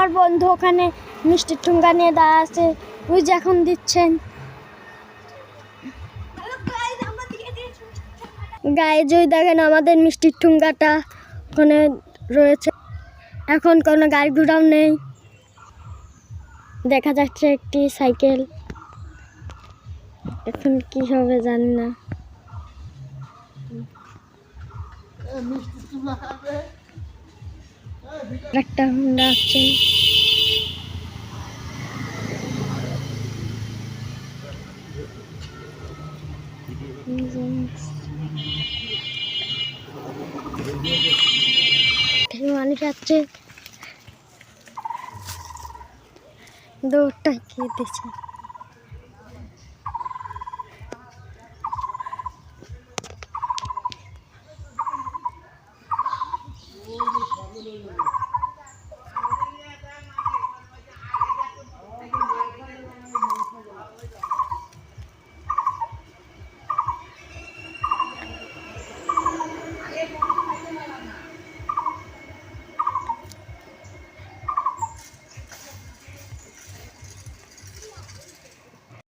আমার বন্ধু ওখানে মিষ্টির ঠুঙ্গা নিয়ে দাঁড়া আছে, ওই যে এখন দিচ্ছেন। গায়ে যদি দেখেন আমাদের মিষ্টির ঠুঙ্গাটা ওখানে রয়েছে। এখন কোনো গাড়ি ঘোড়াও নেই, দেখা যাচ্ছে একটি সাইকেল। এখন কি হবে জানি না। একটা হুন্ডা আসছে। মানুষ আছে, দৌড়টা খেয়ে দিচ্ছে।